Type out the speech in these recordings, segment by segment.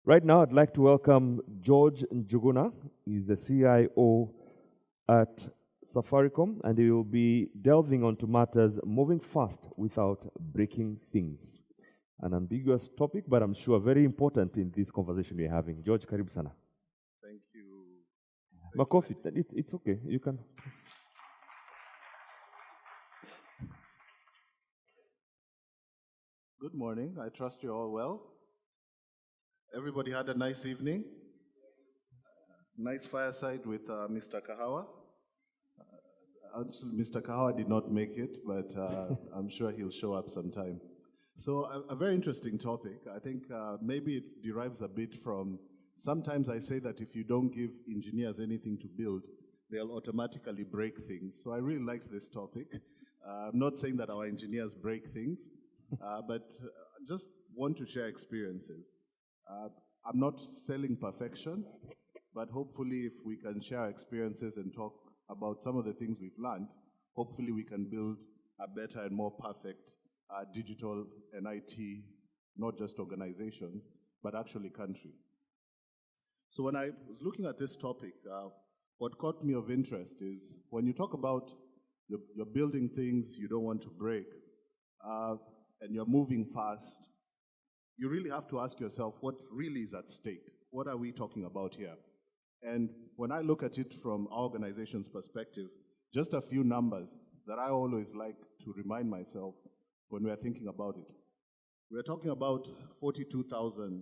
Right now, I'd like to welcome George Njuguna. He's the CIO at Safaricom, and he will be delving onto matters moving fast without breaking things. An ambiguous topic, but I'm sure very important in this conversation we're having. George, karibu sana. Thank you. Makofi, it's okay. You can. Good morning. I trust you're all well. Everybody had a nice evening. Nice fireside with Mr. Kahawa. Actually, Mr. Kahawa did not make it, but I'm sure he'll show up sometime. So a very interesting topic. I think maybe it derives a bit from, sometimes I say that if you don't give engineers anything to build, they'll automatically break things. So I really liked this topic. I'm not saying that our engineers break things, but just want to share experiences. I'm not selling perfection, but hopefully if we can share our experiences and talk about some of the things we've learned, hopefully we can build a better and more perfect digital and IT, not just organizations, but actually country. So when I was looking at this topic, what caught me of interest is when you talk about you're building things you don't want to break, and you're moving fast, you really have to ask yourself what really is at stake. What are we talking about here? And when I look at it from our organization's perspective, just a few numbers that I always like to remind myself when we are thinking about it. We're talking about 42,000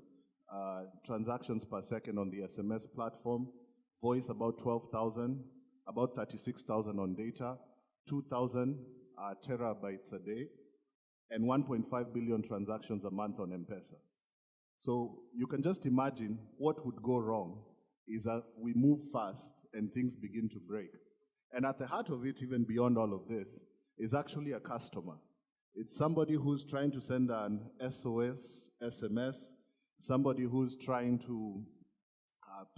transactions per second on the SMS platform, voice about 12,000, about 36,000 on data, 2,000 terabytes a day, and 1.5 billion transactions a month on M-Pesa. So you can just imagine what would go wrong is that we move fast and things begin to break. And at the heart of it, even beyond all of this, is actually a customer. It's somebody who's trying to send an SOS, SMS, somebody who's trying to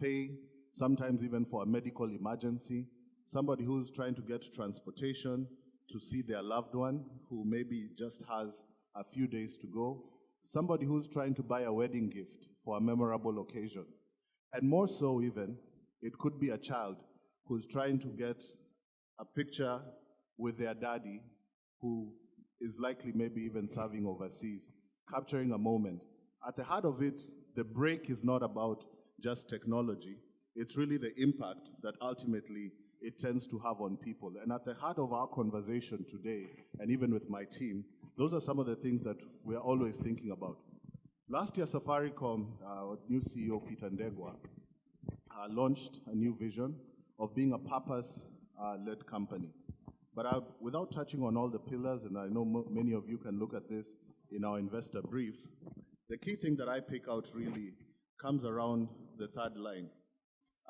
pay, sometimes even for a medical emergency, somebody who's trying to get transportation to see their loved one who maybe just has a few days to go, somebody who's trying to buy a wedding gift for a memorable occasion. And more so even, it could be a child who's trying to get a picture with their daddy who is likely maybe even serving overseas, capturing a moment. At the heart of it, the break is not about just technology. It's really the impact that ultimately it tends to have on people. And at the heart of our conversation today, and even with my team, those are some of the things that we're always thinking about. Last year, Safaricom, our new CEO, Peter Ndegwa, launched a new vision of being a purpose-led company. But without touching on all the pillars, and I know many of you can look at this in our investor briefs, the key thing that I pick out really comes around the third line,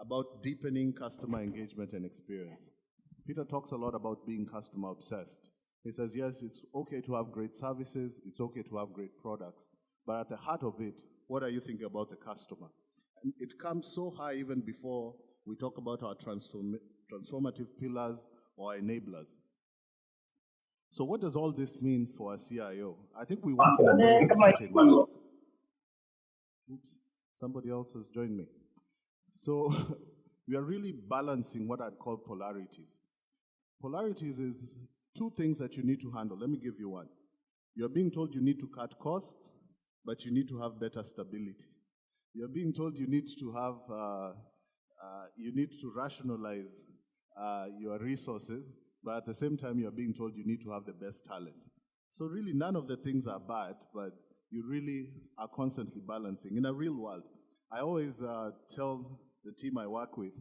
about deepening customer engagement and experience. Peter talks a lot about being customer obsessed. He says, yes, it's okay to have great services, it's okay to have great products, but at the heart of it, what are you thinking about the customer? And it comes so high even before we talk about our transformative pillars or enablers. So what does all this mean for a CIO? I think we work in a very uncertain world. Oops, somebody else has joined me. So we are really balancing what I'd call polarities. Polarities is two things that you need to handle. Let me give you one. You're being told you need to cut costs, but you need to have better stability. You're being told you need to have, you need to rationalize your resources, but at the same time you're being told you need to have the best talent. So really none of the things are bad, but you really are constantly balancing. In a real world, I always tell the team I work with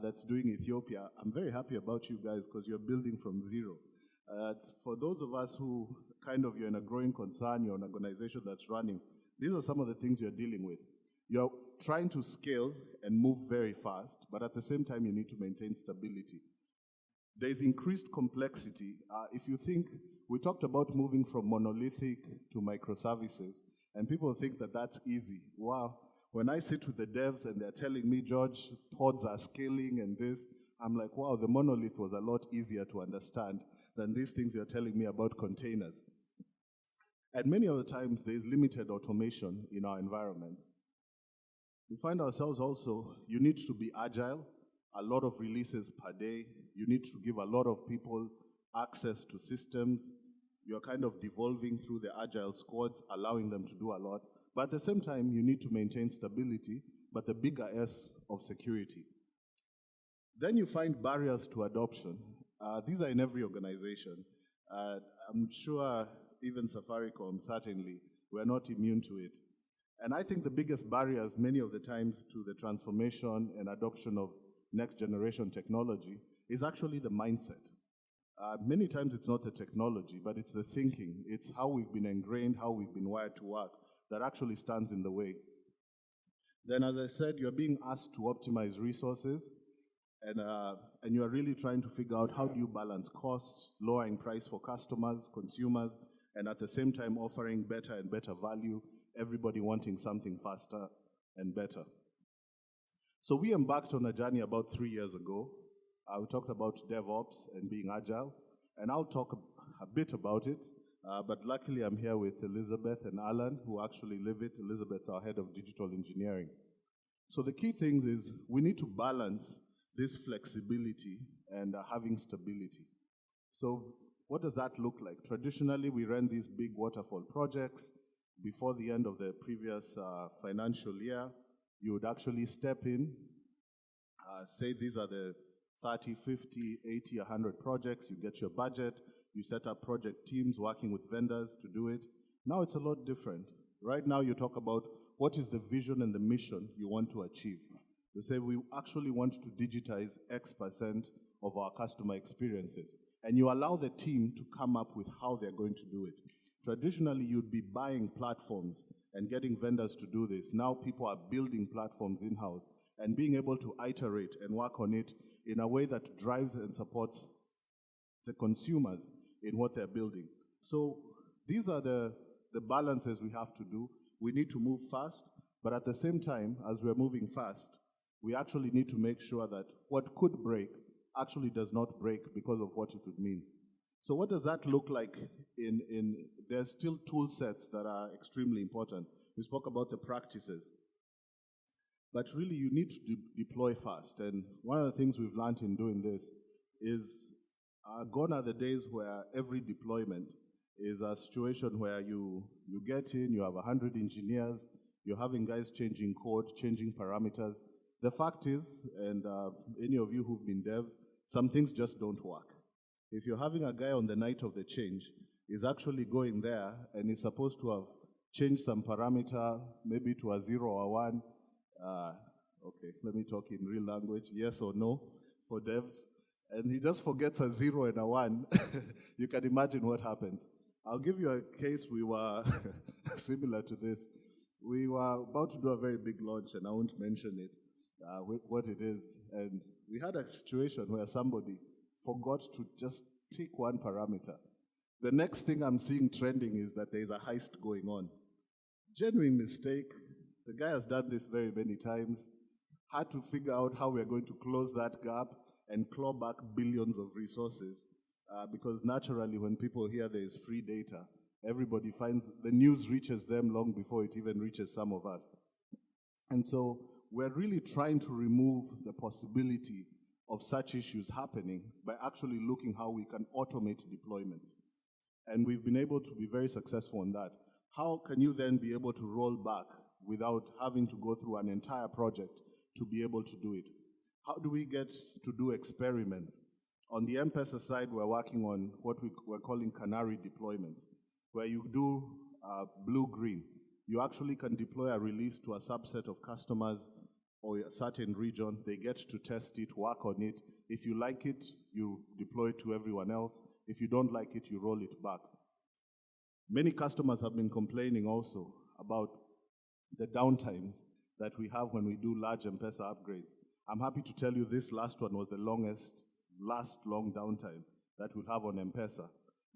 that's doing Ethiopia, I'm very happy about you guys because you're building from zero. For those of us who you're in a growing concern, you're an organization that's running, these are some of the things you're dealing with. You're trying to scale and move very fast, but at the same time you need to maintain stability. There's increased complexity. If you think, we talked about moving from monolithic to microservices, and people think that that's easy. Wow. When I sit with the devs and they're telling me, George, pods are scaling and this, I'm like, wow, the monolith was a lot easier to understand than these things you're telling me about containers. And many of the times, there's limited automation in our environments. We find ourselves also, you need to be agile, a lot of releases per day. You need to give a lot of people access to systems. You're kind of devolving through the agile squads, allowing them to do a lot. But at the same time, you need to maintain stability, but the bigger S of security. Then you find barriers to adoption. These are in every organization. I'm sure even Safaricom, certainly, we're not immune to it. And I think the biggest barriers many of the times to the transformation and adoption of next generation technology is actually the mindset. Many times it's not the technology, but it's the thinking. It's how we've been ingrained, how we've been wired to work that actually stands in the way. Then, as I said, you're being asked to optimize resources, and you're really trying to figure out how do you balance costs, lowering price for customers, consumers, and at the same time offering better and better value, everybody wanting something faster and better. So we embarked on a journey about 3 years ago. We talked about DevOps and being agile, and I'll talk a bit about it, but luckily I'm here with Elizabeth and Alan, who actually live it. Elizabeth's our head of digital engineering. So the key things is we need to balance this flexibility and having stability. So what does that look like? Traditionally, we ran these big waterfall projects. Before the end of the previous financial year, you would actually step in, say these are the 30, 50, 80, 100 projects, you get your budget, you set up project teams working with vendors to do it. Now it's a lot different. Right now you talk about what is the vision and the mission you want to achieve. You say we actually want to digitize X% of our customer experiences, and you allow the team to come up with how they're going to do it. Traditionally, you'd be buying platforms and getting vendors to do this. Now people are building platforms in-house and being able to iterate and work on it in a way that drives and supports the consumers in what they're building. So these are the balances we have to do. We need to move fast, but at the same time, as we're moving fast, we actually need to make sure that what could break actually does not break because of what it would mean. So what does that look like there's still tool sets that are extremely important. We spoke about the practices. But really, you need to deploy fast. And one of the things we've learned in doing this is gone are the days where every deployment is a situation where you get in, you have 100 engineers, you're having guys changing code, changing parameters. The fact is, and any of you who've been devs, some things just don't work. If you're having a guy on the night of the change, he's actually going there and he's supposed to have changed some parameter, maybe to a 0 or 1. Okay, let me talk in real language, yes or no, for devs. And he just forgets a 0 and a 1. You can imagine what happens. I'll give you a case. We were similar to this. We were about to do a very big launch, and I won't mention it, what it is. And we had a situation where somebody forgot to just tick one parameter. The next thing I'm seeing trending is that there's a heist going on. Genuine mistake. The guy has done this very many times. Had to figure out how we're going to close that gap and claw back billions of resources. Because naturally, when people hear there is free data, everybody finds the news reaches them long before it even reaches some of us. And so we're really trying to remove the possibility of such issues happening by actually looking how we can automate deployments. And we've been able to be very successful in that. How can you then be able to roll back without having to go through an entire project to be able to do it? How do we get to do experiments? On the M-Pesa side, we're working on what we're calling Canary deployments, where you do blue-green. You actually can deploy a release to a subset of customers or a certain region. They get to test it, work on it. If you like it, you deploy it to everyone else. If you don't like it, you roll it back. Many customers have been complaining also about the downtimes that we have when we do large M-Pesa upgrades. I'm happy to tell you this last one was the last long downtime that we'll have on M-Pesa.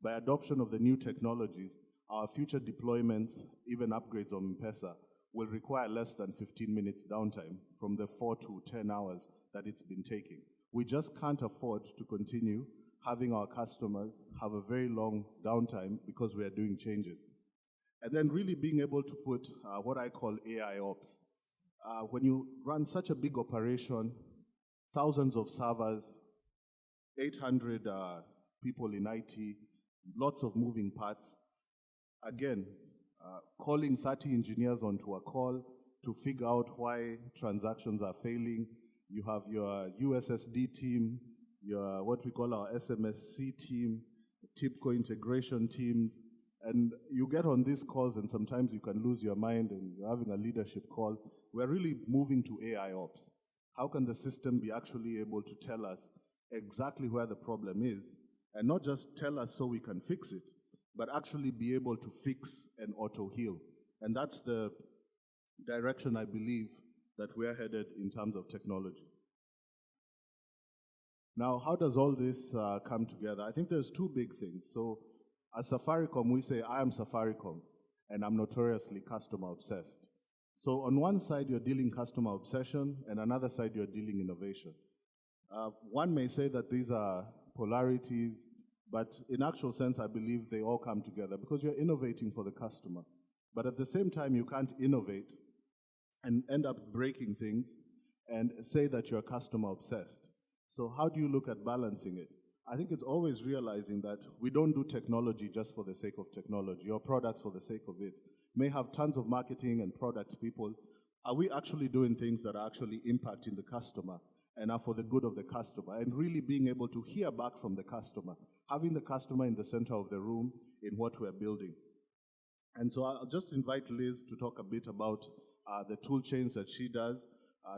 By adoption of the new technologies, our future deployments, even upgrades on M-Pesa, will require less than 15 minutes downtime from the 4 to 10 hours that it's been taking. We just can't afford to continue having our customers have a very long downtime because we are doing changes. And then really being able to put what I call AI ops. when you run such a big operation, thousands of servers, 800 people in IT, lots of moving parts, again, calling 30 engineers onto a call to figure out why transactions are failing. You have your USSD team, your what we call our SMSC team, TIPCO integration teams, and you get on these calls and sometimes you can lose your mind and you're having a leadership call. We're really moving to AI ops. How can the system be actually able to tell us exactly where the problem is, and not just tell us so we can fix it, but actually be able to fix and auto-heal. And that's the direction I believe that we're headed in terms of technology. Now, how does all this come together? I think there's two big things. So at Safaricom, we say, I am Safaricom, and I'm notoriously customer obsessed. So on one side, you're dealing customer obsession, and another side, you're dealing innovation. One may say that these are polarities, but in actual sense, I believe they all come together because you're innovating for the customer. But at the same time, you can't innovate and end up breaking things and say that you're customer obsessed. So how do you look at balancing it? I think it's always realizing that we don't do technology just for the sake of technology or products for the sake of it. May have tons of marketing and product people. Are we actually doing things that are actually impacting the customer and are for the good of the customer, and really being able to hear back from the customer, having the customer in the center of the room in what we're building. And so I'll just invite Liz to talk a bit about the tool chains that she does.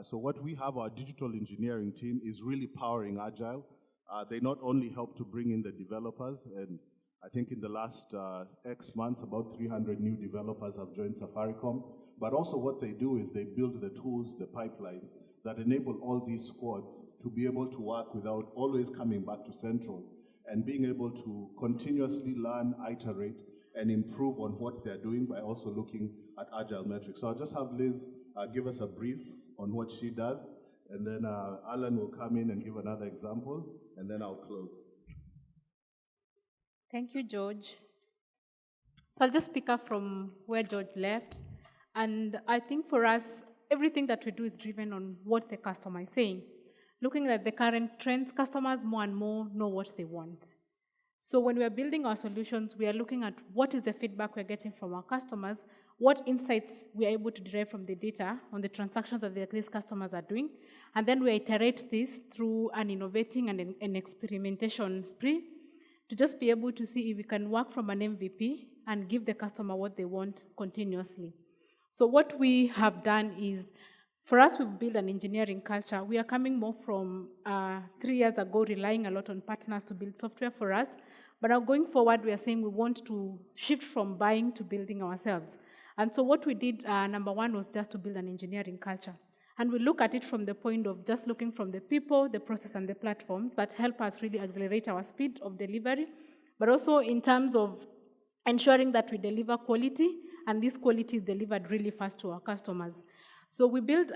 So what we have, our digital engineering team, is really powering Agile. They not only help to bring in the developers, and I think in the last X months, about 300 new developers have joined Safaricom, but also what they do is they build the tools, the pipelines, that enable all these squads to be able to work without always coming back to central and being able to continuously learn, iterate, and improve on what they're doing by also looking at agile metrics. So I'll just have Liz give us a brief on what she does, and then Alan will come in and give another example, and then I'll close. Thank you, George. So I'll just pick up from where George left. And I think for us, everything that we do is driven on what the customer is saying. Looking at the current trends, customers more and more know what they want. So when we are building our solutions, we are looking at what is the feedback we're getting from our customers, what insights we are able to derive from the data on the transactions that these customers are doing, and then we iterate this through an innovating and an experimentation spree to just be able to see if we can work from an MVP and give the customer what they want continuously. So what we have done is, for us, we've built an engineering culture. We are coming more from 3 years ago, relying a lot on partners to build software for us. But now going forward, we are saying we want to shift from buying to building ourselves. And so what we did, number one, was just to build an engineering culture. And we look at it from the point of just looking from the people, the process, and the platforms that help us really accelerate our speed of delivery, but also in terms of ensuring that we deliver quality, and this quality is delivered really fast to our customers. So we built,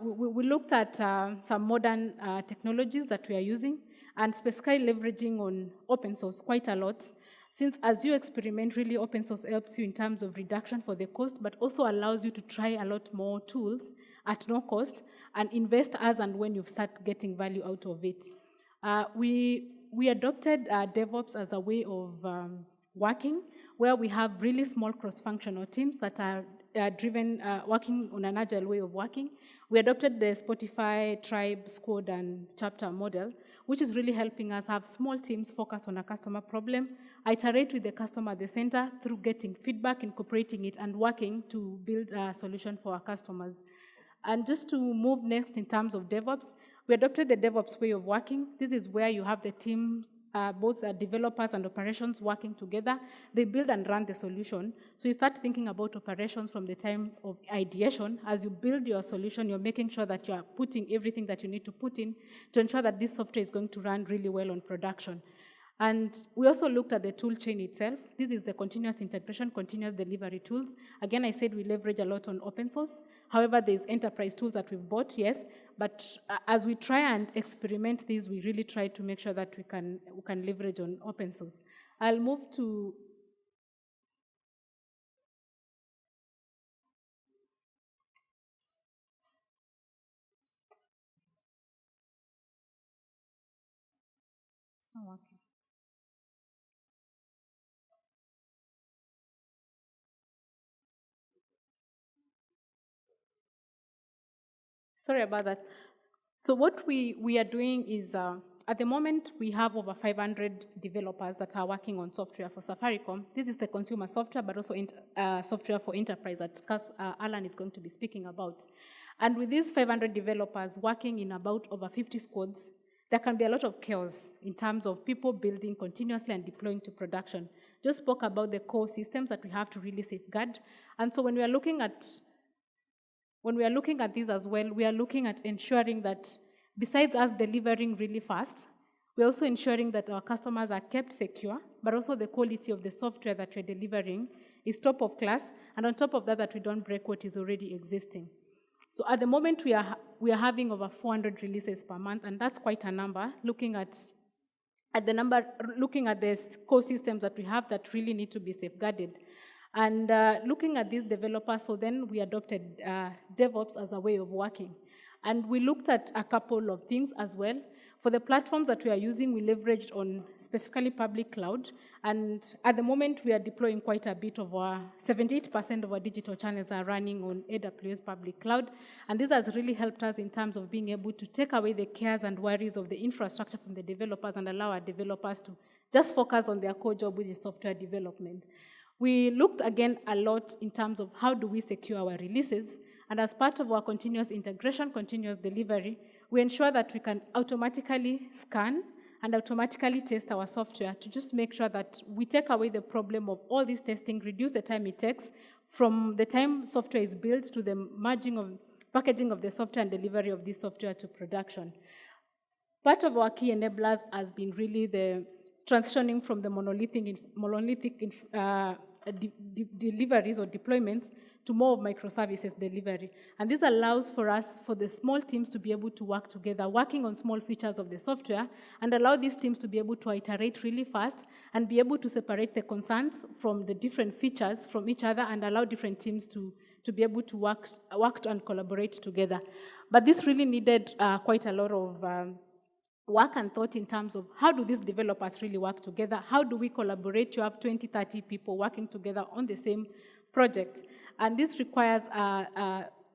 we looked at some modern technologies that we are using, and specifically leveraging on open source quite a lot. Since as you experiment, really open source helps you in terms of reduction for the cost, but also allows you to try a lot more tools at no cost and invest as and when you start getting value out of it. We adopted DevOps as a way of working, where we have really small cross-functional teams that are driven, working on an agile way of working. We adopted the Spotify tribe, squad, and chapter model, which is really helping us have small teams focused on a customer problem, iterate with the customer at the center through getting feedback, incorporating it, and working to build a solution for our customers. And just to move next in terms of DevOps, we adopted the DevOps way of working. This is where you have the team, both developers and operations working together. They build and run the solution. So you start thinking about operations from the time of ideation. As you build your solution, you're making sure that you're putting everything that you need to put in to ensure that this software is going to run really well on production. And we also looked at the tool chain itself. This is the continuous integration, continuous delivery tools. Again, I said we leverage a lot on open source. However, there's enterprise tools that we've bought, yes, but as we try and experiment these, we really try to make sure that we can leverage on open source. I'll move to not working. Sorry about that. So what we are doing is, at the moment, we have over 500 developers that are working on software for Safaricom. This is the consumer software, but also software for enterprise that Alan is going to be speaking about. And with these 500 developers working in about over 50 squads, there can be a lot of chaos in terms of people building continuously and deploying to production. Just spoke about the core systems that we have to really safeguard. And so when we are looking at this as well, we are looking at ensuring that besides us delivering really fast, we're also ensuring that our customers are kept secure, but also the quality of the software that we're delivering is top of class, and on top of that, that we don't break what is already existing. So at the moment, we are having over 400 releases per month, and that's quite a number, looking at the core systems that we have that really need to be safeguarded. And looking at these developers, so then we adopted DevOps as a way of working. And we looked at a couple of things as well. For the platforms that we are using, we leveraged on specifically public cloud. And at the moment, we are deploying quite a bit of 78% of our digital channels are running on AWS public cloud. And this has really helped us in terms of being able to take away the cares and worries of the infrastructure from the developers and allow our developers to just focus on their core job, which is software development. We looked again a lot in terms of how do we secure our releases, and as part of our continuous integration, continuous delivery, we ensure that we can automatically scan and automatically test our software to just make sure that we take away the problem of all this testing, reduce the time it takes from the time software is built to the merging of packaging of the software and delivery of this software to production. Part of our key enablers has been really the transitioning from the monolithic deliveries or deployments to more of microservices delivery. And this allows for us, for the small teams to be able to work together, working on small features of the software, and allow these teams to be able to iterate really fast and be able to separate the concerns from the different features from each other and allow different teams to be able to work and collaborate together. But this really needed quite a lot of work and thought in terms of how do these developers really work together? How do we collaborate? You have 20, 30 people working together on the same project. And this requires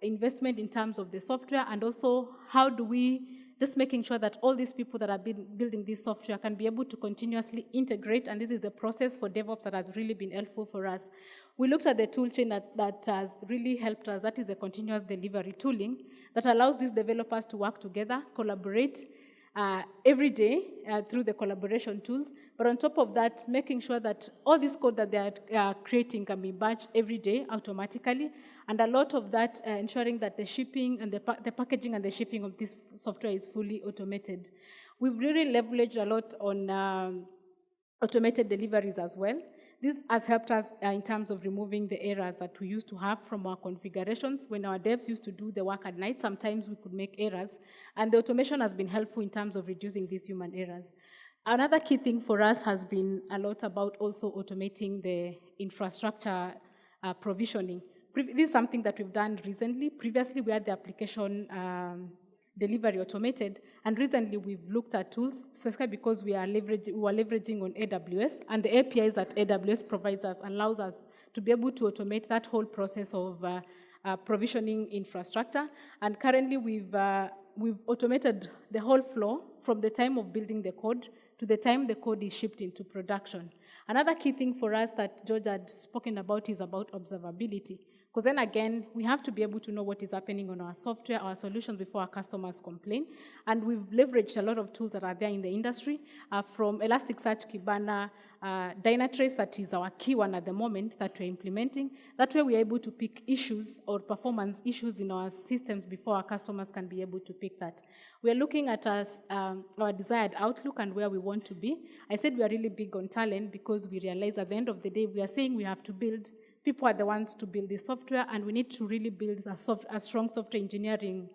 investment in terms of the software, and also how do we just making sure that all these people that have been building this software can be able to continuously integrate, and this is a process for DevOps that has really been helpful for us. We looked at the tool chain that has really helped us. That is a continuous delivery tooling that allows these developers to work together, collaborate, every day through the collaboration tools, but on top of that, making sure that all this code that they are creating can be batched every day automatically, and a lot of that ensuring that the shipping and the packaging and the shipping of this software is fully automated. We've really leveraged a lot on automated deliveries as well. This has helped us in terms of removing the errors that we used to have from our configurations. When our devs used to do the work at night, sometimes we could make errors, and the automation has been helpful in terms of reducing these human errors. Another key thing for us has been a lot about also automating the infrastructure provisioning. This is something that we've done recently. Previously, we had the application delivery automated, and recently we've looked at tools, specifically because we were leveraging on AWS, and the APIs that AWS provides us allows us to be able to automate that whole process of provisioning infrastructure. And currently we've automated the whole flow from the time of building the code to the time the code is shipped into production. Another key thing for us that George had spoken about is about observability. Because then again, we have to be able to know what is happening on our software, our solutions before our customers complain. And we've leveraged a lot of tools that are there in the industry, from Elasticsearch, Kibana, Dynatrace, that is our key one at the moment that we're implementing. That way we're able to pick issues or performance issues in our systems before our customers can be able to pick that. We're looking at our desired outlook and where we want to be. I said we are really big on talent because we realize at the end of the day, we are saying we have to build. People are the ones to build this software, and we need to really build a strong software engineering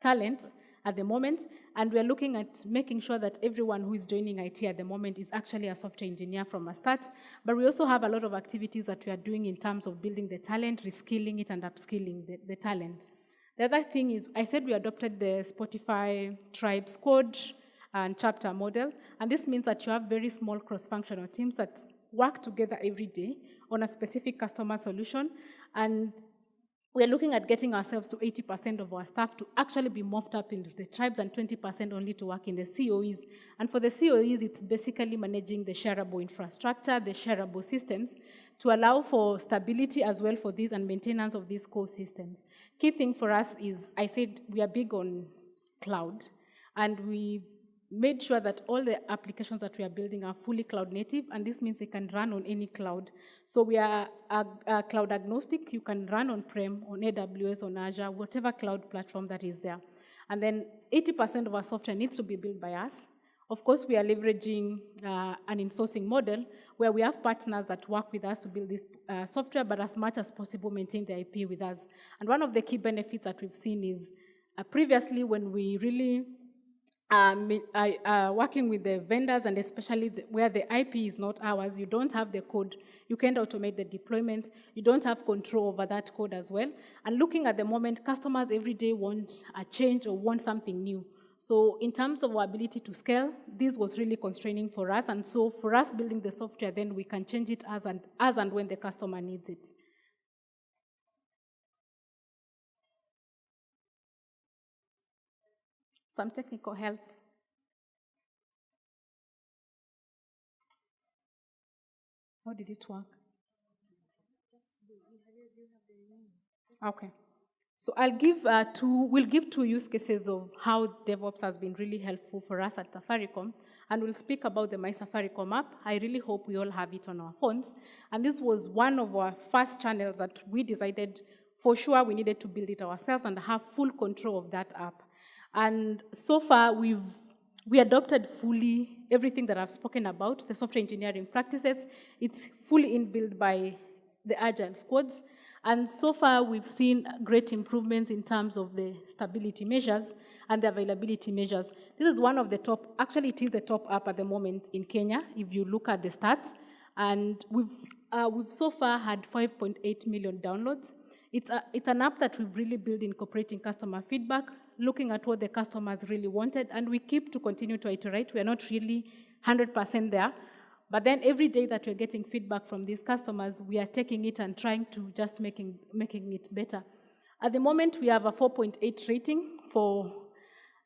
talent at the moment. And we're looking at making sure that everyone who is joining IT at the moment is actually a software engineer from a start. But we also have a lot of activities that we are doing in terms of building the talent, reskilling it, and upskilling the talent. The other thing is, I said we adopted the Spotify Tribe Squad and chapter model. And this means that you have very small cross-functional teams that work together every day on a specific customer solution. And we're looking at getting ourselves to 80% of our staff to actually be morphed up into the tribes and 20% only to work in the COEs. And for the COEs, it's basically managing the shareable infrastructure, the shareable systems, to allow for stability as well for these and maintenance of these core systems. Key thing for us is, I said we are big on cloud, and we've made sure that all the applications that we are building are fully cloud native, and this means they can run on any cloud. So we are cloud agnostic. You can run on-prem, on AWS, on Azure, whatever cloud platform that is there. And then 80% of our software needs to be built by us. Of course, we are leveraging an insourcing model where we have partners that work with us to build this software, but as much as possible, maintain the IP with us. And one of the key benefits that we've seen is previously when we really working with the vendors, and especially where the IP is not ours, you don't have the code, you can't automate the deployments, you don't have control over that code as well. And looking at the moment, customers every day want a change or want something new. So in terms of our ability to scale, this was really constraining for us. And so for us building the software, then we can change it as and when the customer needs it. Some technical help. How did it work? Okay. So we'll give two use cases of how DevOps has been really helpful for us at Safaricom, and we'll speak about the My Safaricom app. I really hope we all have it on our phones. And this was one of our first channels that we decided for sure we needed to build it ourselves and have full control of that app. And so far, we adopted fully everything that I've spoken about, the software engineering practices. It's fully inbuilt by the Agile squads. And so far, we've seen great improvements in terms of the stability measures and the availability measures. This is one of the top, actually it is the top app at the moment in Kenya, if you look at the stats. And we've so far had 5.8 million downloads. It's an app that we've really built incorporating customer feedback, looking at what the customers really wanted, and we keep to continue to iterate. We're not really 100% there, but then every day that we're getting feedback from these customers, we are taking it and trying to just making it better. At the moment, we have a 4.8 rating for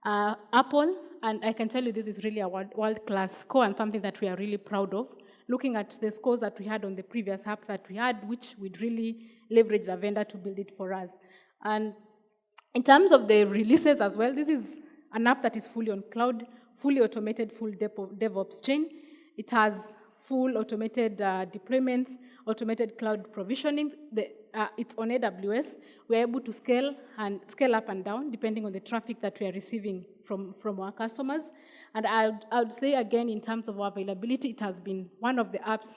Apple, and I can tell you this is really a world-class score and something that we are really proud of, looking at the scores that we had on the previous app that we had, which we'd really leverage a vendor to build it for us. And in terms of the releases as well, this is an app that is fully on cloud, fully automated, full DevOps chain. It has full automated deployments, automated cloud provisioning. It's on AWS. We're able to scale up and down depending on the traffic that we are receiving from our customers. And I would say again, in terms of our availability, it has been one of the apps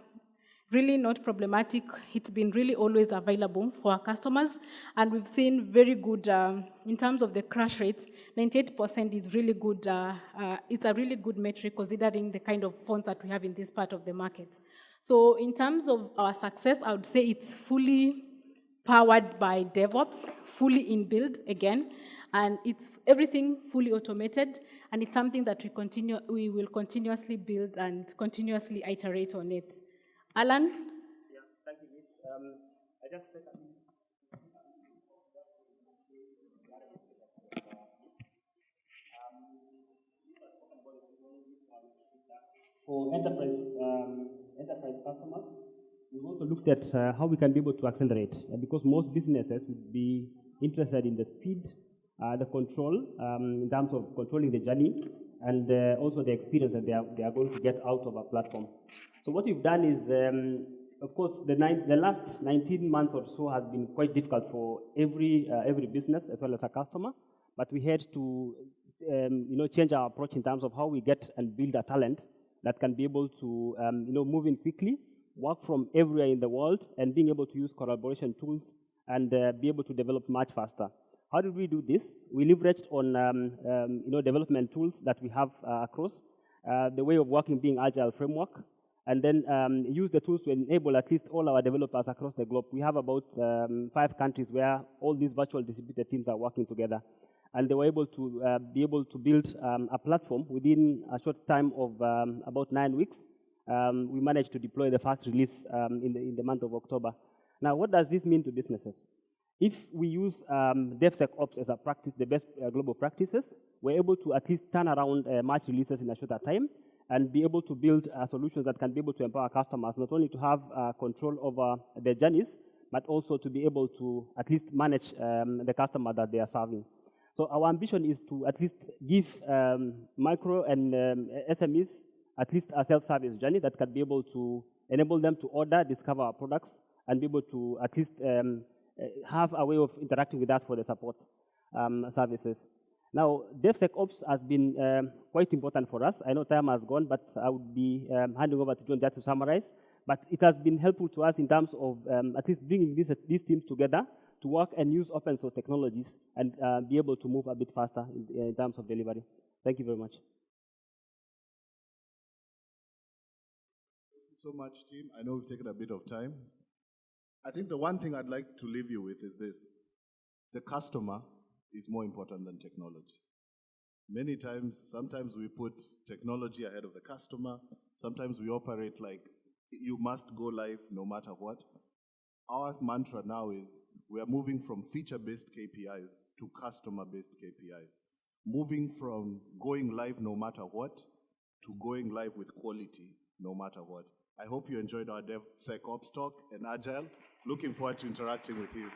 really not problematic. It's been really always available for our customers. And we've seen very good, in terms of the crash rates, 98% is really good. It's a really good metric considering the kind of phones that we have in this part of the market. So in terms of our success, I would say it's fully powered by DevOps, fully inbuilt again, and it's everything fully automated, and it's something that we will continuously build and continuously iterate on it. Alan? Yeah, thank you, Miss. I just take a for enterprise customers, we've also looked at how we can be able to accelerate, because most businesses would be interested in the speed, the control, in terms of controlling the journey, and also the experience that they are going to get out of a platform. So what we've done is, of course, the last 19 months or so has been quite difficult for every business as well as a customer, but we had to change our approach in terms of how we get and build a talent that can be able to move in quickly, work from everywhere in the world, and being able to use collaboration tools and be able to develop much faster. How did we do this? We leveraged on development tools that we have across, the way of working being Agile framework, and then use the tools to enable at least all our developers across the globe. We have about 5 countries where all these virtual distributed teams are working together. and they were able to be able to build a platform within a short time of about 9 weeks. We managed to deploy the first release in the month of October. Now, what does this mean to businesses? If we use DevSecOps as a practice, the best global practices, we're able to at least turn around March releases in a shorter time and be able to build solutions that can be able to empower customers, not only to have control over their journeys, but also to be able to at least manage the customer that they are serving. So our ambition is to at least give micro and SMEs at least a self-service journey that can be able to enable them to order, discover our products, and be able to at least have a way of interacting with us for the support services. Now, DevSecOps has been quite important for us. I know time has gone, but I would be handing over to John just to summarize. But it has been helpful to us in terms of at least bringing these teams together to work and use open source technologies and be able to move a bit faster in terms of delivery. Thank you very much. Thank you so much, team. I know we've taken a bit of time. I think the one thing I'd like to leave you with is this. The customer is more important than technology. Many times, sometimes we put technology ahead of the customer. Sometimes we operate like you must go live no matter what. Our mantra now is we are moving from feature-based KPIs to customer-based KPIs. Moving from going live no matter what to going live with quality no matter what. I hope you enjoyed our DevSecOps talk and Agile. Looking forward to interacting with you.